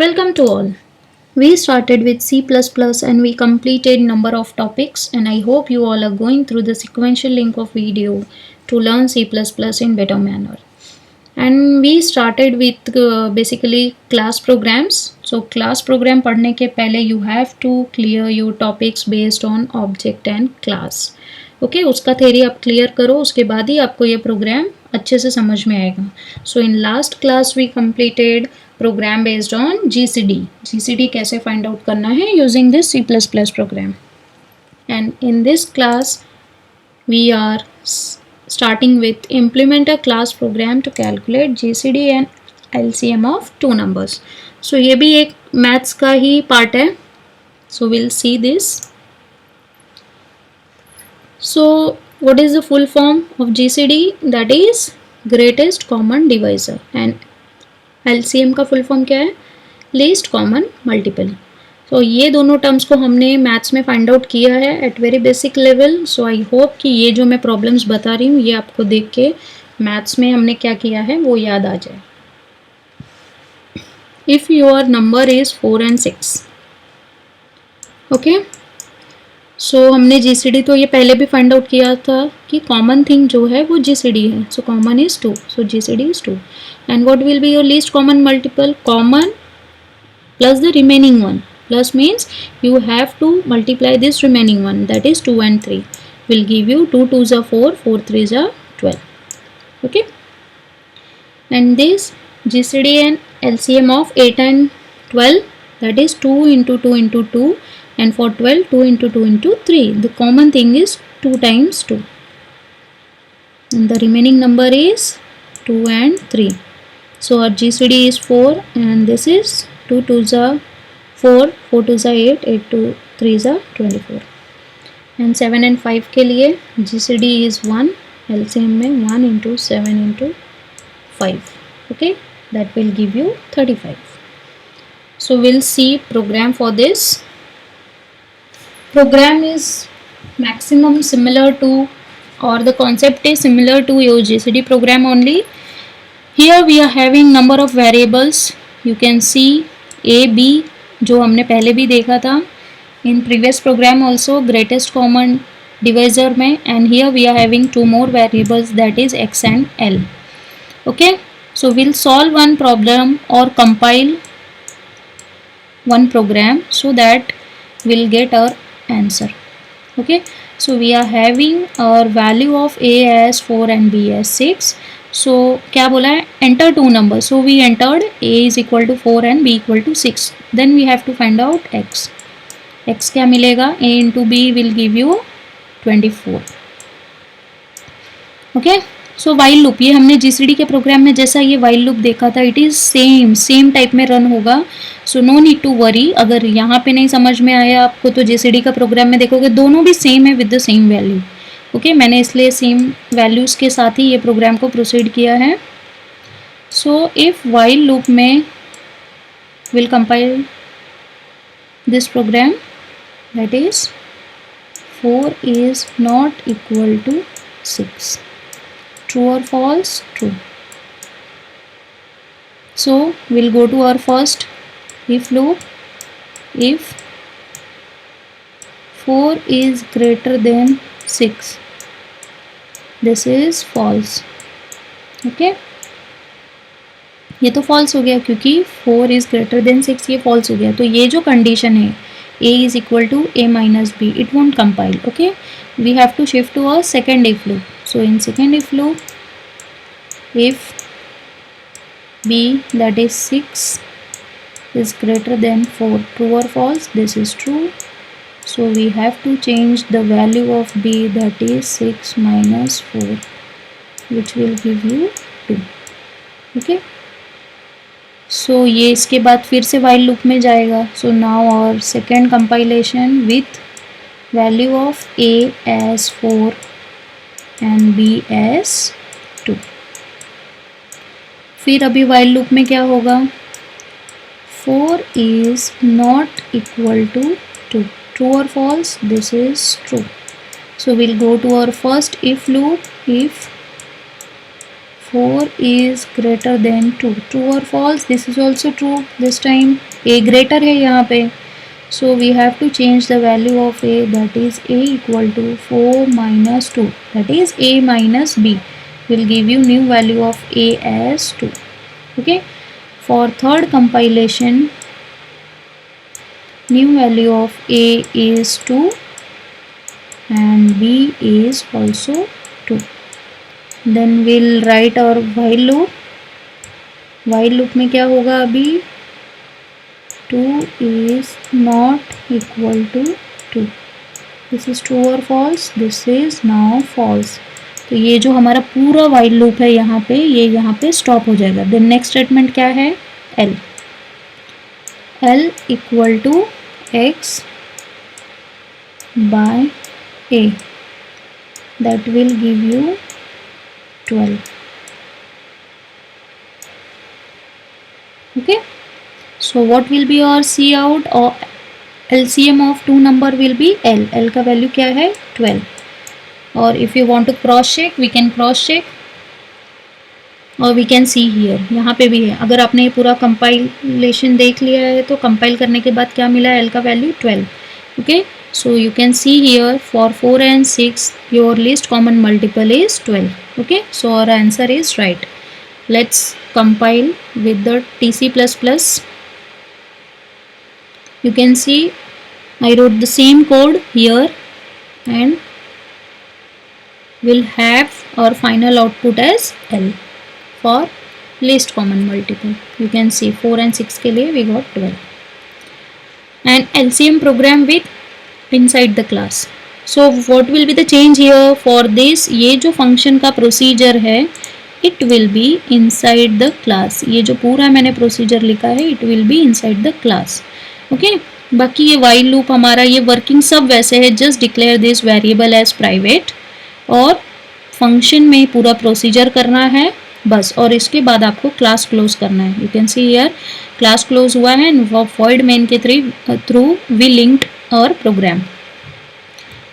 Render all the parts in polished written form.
Welcome to all. We started with C++ and we completed number of topics, and I hope you all are going through the sequential link of video to learn C++ in better manner. And we started with basically class programs. So class program पढ़ने के पहले you have to clear your topics based on object and class. Okay उसका theory आप clear करो, उसके बाद ही आपको ये प्रोग्राम अच्छे से समझ में आएगा. So in last class we completed program based on GCD कैसे फाइंड आउट करना है using this C plus plus program. And in this class we are starting with implement a class program to calculate GCD and LCM of two numbers. So ये भी एक maths का ही part है. So we'll see this. So what is the full form of GCD? That is greatest common divisor. And LCM का full form क्या है? Least common multiple. तो ये दोनों टर्म्स को हमने मैथ्स में फाइंड आउट किया है at very basic level. So I hope कि ये जो मैं प्रॉब्लम्स बता रही हूँ ये आपको देख के मैथ्स में हमने क्या किया है वो याद आ जाए. If your number is 4 and 6. Okay so हमने जीसीडी तो ये पहले भी फाइंड आउट किया था कि कॉमन थिंग जो है वो जीसीडी है. So common is 2. So GCD is 2. And what will be your least common multiple? Common plus the remaining one. Plus means you have to multiply this remaining one, that is 2 and 3 will give you 2 2s are 4, 4 3s are 12. Okay, and this GCD and LCM of 8 and 12, that is 2 into 2 into 2, and for 12 2 into 2 into 3. The common thing is 2 times 2 and the remaining number is 2 and 3. So our GCD is 4 and this is 2 2s are 4, 4 2s are 8, 8 2 3s are 24. And 7 and 5 के लिए GCD is 1, LCM में 1 into 7 into 5. Okay, that will give you 35. So we'll see program for this. Program is maximum similar to, or the concept is similar to your GCD program only. Here we are having number of variables. You can see A, B जो हमने पहले भी देखा था in previous program also greatest common divisor में. And here we are having two more variables that is X and L. Okay so will solve one problem और compile one program so that we'll get our answer. Okay, so we are having our value of A as 4 and B as 6. So क्या बोला है? Enter two numbers. So we entered A is equal to 4 and B equal to 6. Then we have to find out X. X क्या मिलेगा? A into B will give you 24. Okay, so while loop ये हमने GCD के programme में जैसा ये while loop देखा था इट इज़ सेम टाइप में रन होगा. So no need to worry. अगर यहाँ पे नहीं समझ में आया आपको तो जीसीडी का प्रोग्राम में देखोगे दोनों भी सेम है with the same value. Okay मैंने इसलिए सेम वैल्यूज़ के साथ ही ये प्रोग्राम को प्रोसीड किया है. सो इफ़ वाइल लूप में will compile this program that is 4 is not equal to 6. True or false? True. So we'll go to our first if loop. If 4 is greater than 6, this is false. Okay, ये तो false हो गया क्योंकि 4 is greater than 6 ये false हो गया. तो ये जो condition है A is equal to A minus B, it won't compile. Okay, we have to shift to a second if loop. So in second if loop, if B that is 6 is greater than 4, true or false? This is true. So we have to change the value of B that is 6 minus 4 which will give you 2. Okay, so ये इसके बाद फिर से while loop में जाएगा. So now our second compilation with value of A as 4 and B as 2. फिर अभी while loop में क्या होगा? 4 is not equal to 2. True or false? This is true. So we'll go to our first if loop. If 4 is greater than 2. True or false? This is also true. This time a greater है यहाँ पे. So we have to change the value of a, that is a equal to 4 minus 2. That is a minus b will give you new value of a as 2. Okay. For third compilation, new value of a is 2 and b is also 2. Then we'll write our while loop. while loop में क्या होगा अभी? 2 is not equal to 2. This is true or false? This is now false. तो ये जो हमारा पूरा while loop है यहाँ पे, ये यहाँ पे stop हो जाएगा. Then next statement क्या है? L. L equal to x by a. That will give you 12. Okay. So what will be your C out or LCM of two number will be L. L का value क्या है? 12. और if you want to cross check, we can cross check. और we can see here, यहाँ पे भी है. अगर आपने ये पूरा compilation देख लिया है तो compile करने के बाद क्या मिला? L का value 12. Okay. So you can see here for 4 and 6 your least common multiple is 12. Okay. So our answer is right. Let's compile with the TC++. You can see I wrote the same code here and will have our final output as L for least common multiple. You can see 4 and 6 के लिए we got 12. And LCM program with inside the class. So what will be the change here for this? ये जो function का procedure है it will be inside the class. ये जो पूरा मैंने procedure लिखा है it will be inside the class. Okay. बाकी ये while loop हमारा ये working सब वैसे है. Just declare this variable as private और function में पूरा procedure करना है बस. और इसके बाद आपको class close करना है. You can see here class close हुआ है and void main के through we linked our program.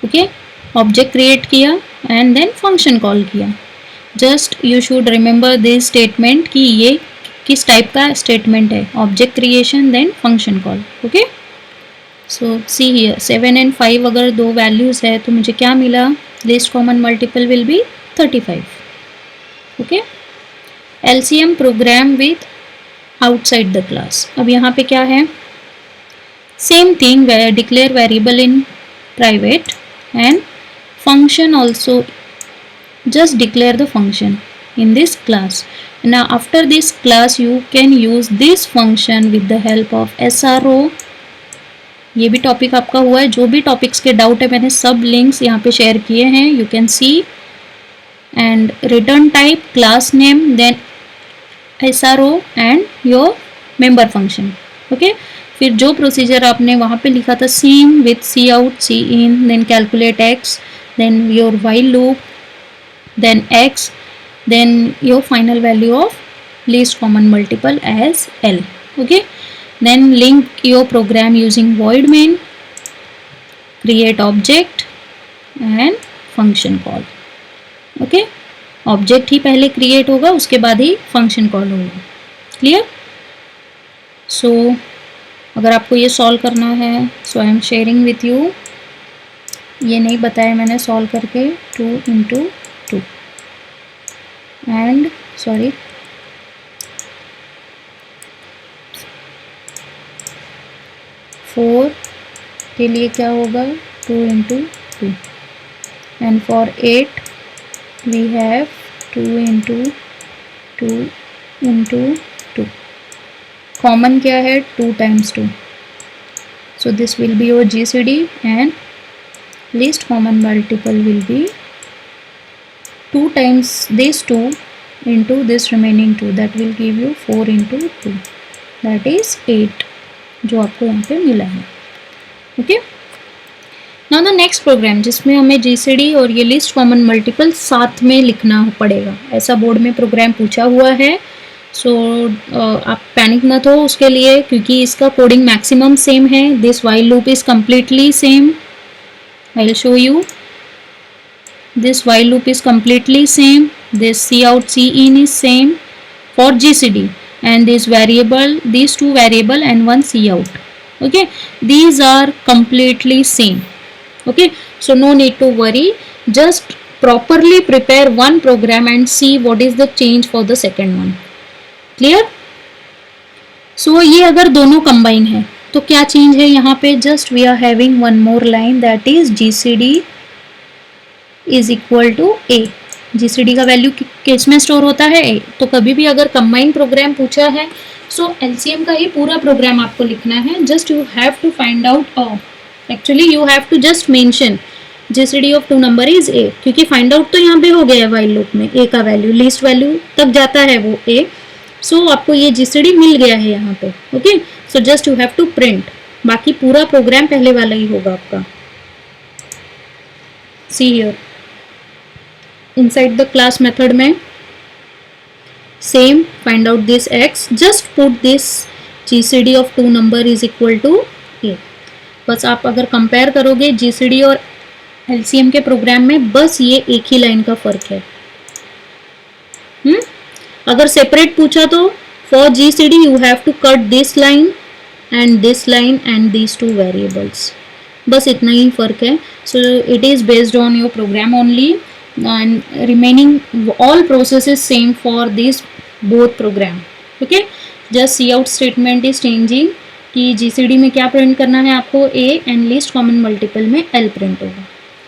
Okay. Object create किया and then function call किया. Just you should remember this statement कि ये किस टाइप का statement है. Object creation then function call. Okay. So see here 7 and 5 अगर दो values है तो मुझे क्या मिला? Least common multiple will be 35. Okay. LCM program with outside the class. अब यहाँ पे क्या है? Same thing where declare variable in private and function also just declare the function in this class. Now after this class you can use this function with the help of SRO. ये भी topic आपका हुआ है. जो भी topics के doubt है मैंने सब लिंक्स यहाँ पे शेयर किए हैं. You can see. And return type class name then SRO and your member function. Okay. फिर जो प्रोसीजर आपने वहाँ पे लिखा था same with C out C in then calculate x then your while loop then x then your final value of least common multiple as L. Okay. Then link your program using void main, create object and function call. Okay. Object ही पहले create होगा उसके बाद ही function call होगा. Clear? So अगर आपको ये solve करना है so I am sharing with you. ये नहीं बताया मैंने solve करके 2 into 2 and sorry 4 के लिए क्या होगा 2 into 2 and for 8 we have 2 into 2 into 2. Common क्या है 2 times 2. So this will be your GCD and least common multiple will be 2 times this 2 into this remaining 2. That will give you 4 into 2. That is 8 जो आपको यहाँ पे मिला है. Okay. Now the next program जिसमें हमें GCD और ये लिस्ट कॉमन मल्टीपल साथ में लिखना पड़ेगा. ऐसा बोर्ड में प्रोग्राम पूछा हुआ है. सो आप पैनिक मत हो उसके लिए क्योंकि इसका कोडिंग मैक्सिमम सेम है. This while loop is completely same. I will show you. this while loop is completely same, this cout cin is same for GCD, and this variable, these two variable and one cout. Okay, these are completely same. Okay, so no need to worry, just properly prepare one program and see what is the change for the second one. Clear? So ये अगर दोनों combine है तो क्या change है यहाँ पे? Just we are having one more line, that is GCD is equal to A. GCD का वैल्यू किस में स्टोर होता है? A. तो कभी भी अगर कंबाइन प्रोग्राम पूछा है सो LCM का ही पूरा प्रोग्राम आपको लिखना है. Just you have to find out, actually you have to just mention GCD of two number is A, क्योंकि फाइंड आउट तो यहाँ पे हो गया है व्हाइल लूप में. A का वैल्यू लीस्ट वैल्यू तक जाता है वो A. सो आपको ये GCD मिल गया है यहाँ पे. Okay, so just you have to print, बाकी पूरा प्रोग्राम पहले वाला ही होगा आपका. See here inside the class method में same find out this x, just put this GCD of two number is equal to A. बस आप अगर कंपेयर करोगे GCD और LCM के प्रोग्राम में, बस ये एक ही लाइन का फर्क है. अगर सेपरेट पूछा तो for GCD you have to cut this line and these two variables. बस इतना ही फर्क है. So it is based on your program only, and remaining all processes same for this both program. Okay, just cout statement is changing कि GCD में क्या print करना है आपको, A, and least common multiple में L प्रिंट होगा.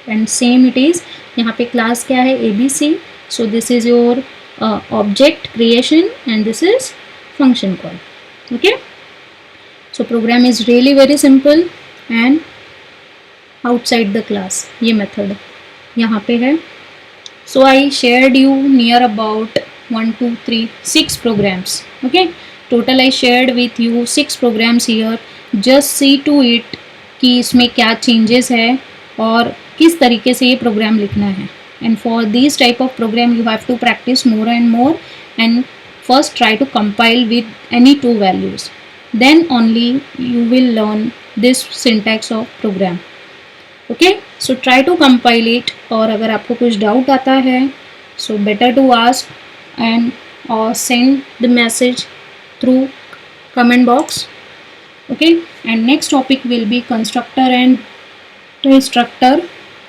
and same it is यहाँ पे क्लास क्या है, ABC. so this is your object creation and this is function call. okay, so program is really very simple and outside the class ये method यहाँ पे है. So I shared you near about 1 2 3 6 programs. okay, total I shared with you 6 programs here. just see to it कि इसमें क्या changes है और किस तरीके से ये program लिखना है. and for these type of program you have to practice more and more, and first try to compile with any two values, then only you will learn this syntax of program. Okay, so try to compile it. और अगर आपको कुछ doubt आता है so better to ask and और send the message through comment box. Okay, and next topic will be constructor and destructor,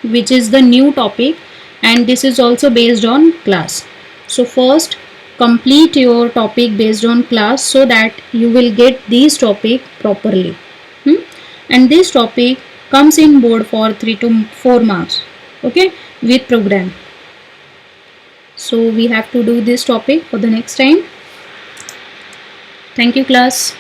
which is the new topic, and this is also based on class. So first complete your topic based on class so that you will get these topic properly. And this topic comes in board for 3 to 4 marks. okay, with program. so we have to do this topic for the next time. thank you class.